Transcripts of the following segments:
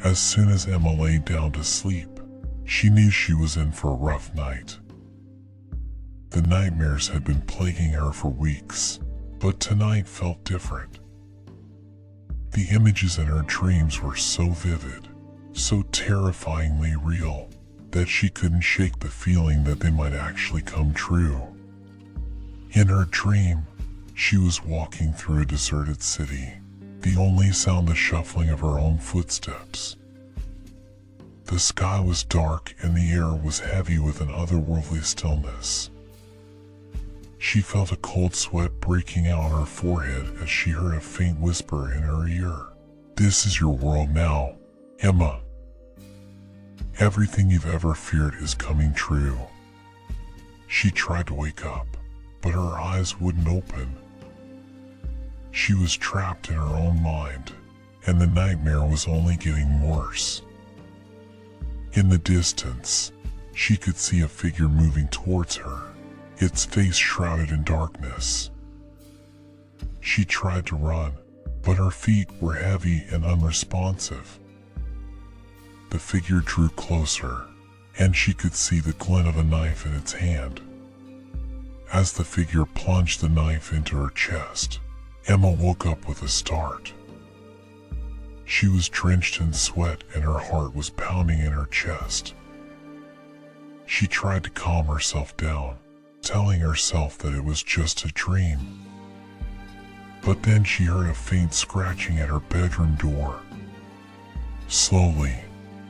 As soon as Emma lay down to sleep, she knew she was in for a rough night. The nightmares had been plaguing her for weeks, but tonight felt different. The images in her dreams were so vivid, so terrifyingly real, that she couldn't shake the feeling that they might actually come true. In her dream, she was walking through a deserted city, the only sound the shuffling of her own footsteps. The sky was dark and the air was heavy with an otherworldly stillness. She felt a cold sweat breaking out on her forehead as she heard a faint whisper in her ear. "This is your world now, Emma. Everything you've ever feared is coming true." She tried to wake up, but her eyes wouldn't open. She was trapped in her own mind, and the nightmare was only getting worse. In the distance, she could see a figure moving towards her, its face shrouded in darkness. She tried to run, but her feet were heavy and unresponsive. The figure drew closer, and she could see the glint of a knife in its hand. As the figure plunged the knife into her chest, Emma woke up with a start. She was drenched in sweat and her heart was pounding in her chest. She tried to calm herself down, telling herself that it was just a dream. But then she heard a faint scratching at her bedroom door. Slowly,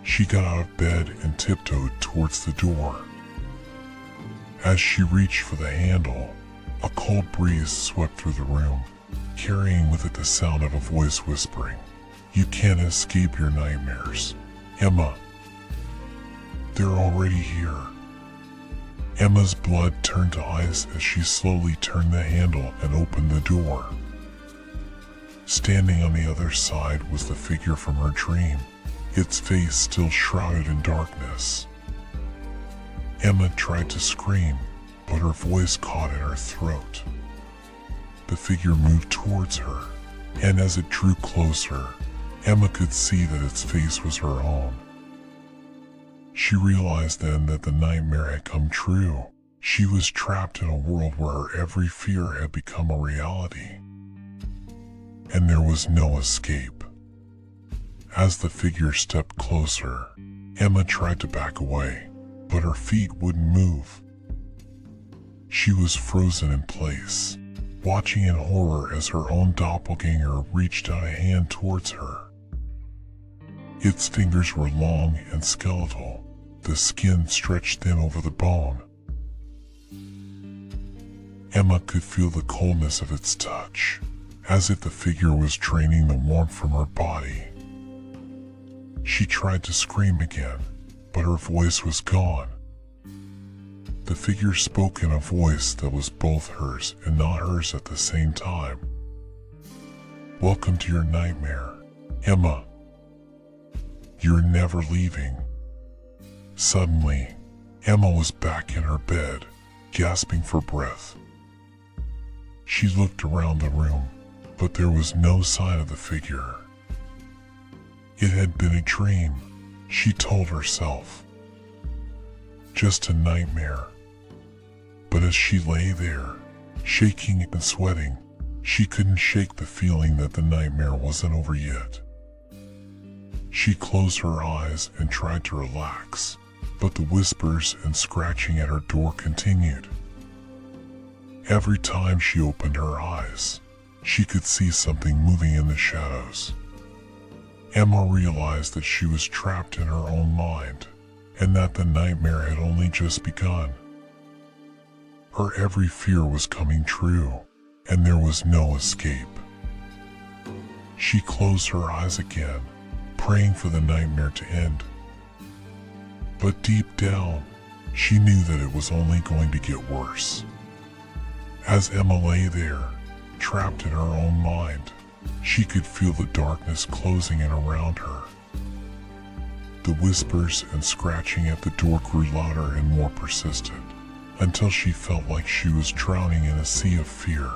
she got out of bed and tiptoed towards the door. As she reached for the handle, a cold breeze swept through the room, carrying with it the sound of a voice whispering, "You can't escape your nightmares, Emma. They're already here." Emma's blood turned to ice as she slowly turned the handle and opened the door. Standing on the other side was the figure from her dream, its face still shrouded in darkness. Emma tried to scream, but her voice caught in her throat. The figure moved towards her, and as it drew closer, Emma could see that its face was her own. She realized then that the nightmare had come true. She was trapped in a world where her every fear had become a reality, and there was no escape. As the figure stepped closer, Emma tried to back away, but her feet wouldn't move. She was frozen in place, watching in horror as her own doppelganger reached out a hand towards her. Its fingers were long and skeletal, the skin stretched thin over the bone. Emma could feel the coldness of its touch, as if the figure was draining the warmth from her body. She tried to scream again, but her voice was gone. The figure spoke in a voice that was both hers and not hers at the same time. "Welcome to your nightmare, Emma. You're never leaving." Suddenly, Emma was back in her bed, gasping for breath. She looked around the room, but there was no sign of the figure. It had been a dream, she told herself. Just a nightmare. But as she lay there, shaking and sweating, she couldn't shake the feeling that the nightmare wasn't over yet. She closed her eyes and tried to relax, but the whispers and scratching at her door continued. Every time she opened her eyes, she could see something moving in the shadows. Emma realized that she was trapped in her own mind, and that the nightmare had only just begun. Her every fear was coming true, and there was no escape. She closed her eyes again, praying for the nightmare to end. But deep down, she knew that it was only going to get worse. As Emma lay there, trapped in her own mind, she could feel the darkness closing in around her. The whispers and scratching at the door grew louder and more persistent, until she felt like she was drowning in a sea of fear.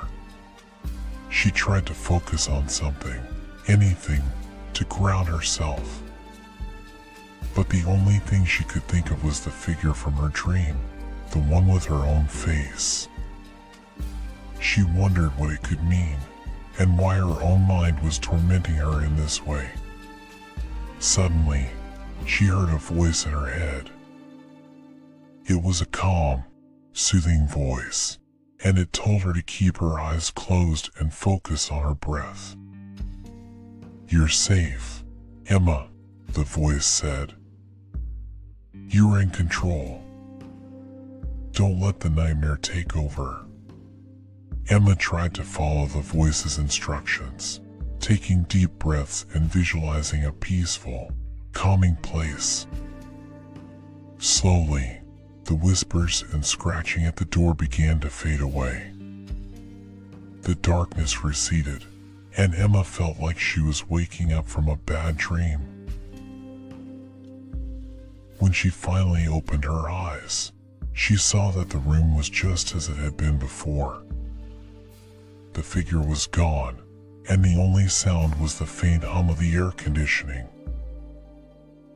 She tried to focus on something, anything, to ground herself. but the only thing she could think of was the figure from her dream, the one with her own face. She wondered what it could mean, and why her own mind was tormenting her in this way. Suddenly, she heard a voice in her head. It was a calm, soothing voice, and it told her to keep her eyes closed and focus on her breath. "You're safe, Emma," the voice said. "You're in control. Don't let the nightmare take over." Emma tried to follow the voice's instructions, taking deep breaths and visualizing a peaceful, calming place. Slowly, the whispers and scratching at the door began to fade away. The darkness receded, and Emma felt like she was waking up from a bad dream. When she finally opened her eyes, she saw that the room was just as it had been before. The figure was gone, and the only sound was the faint hum of the air conditioning.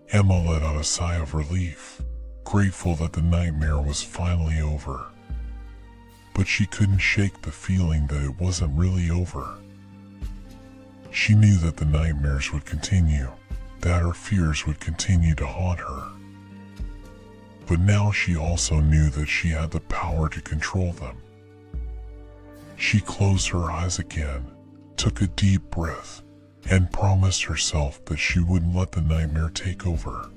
Emma let out a sigh of relief, grateful that the nightmare was finally over. But she couldn't shake the feeling that it wasn't really over. She knew that the nightmares would continue, that her fears would continue to haunt her. But now she also knew that she had the power to control them. She closed her eyes again, took a deep breath, and promised herself that she wouldn't let the nightmare take over.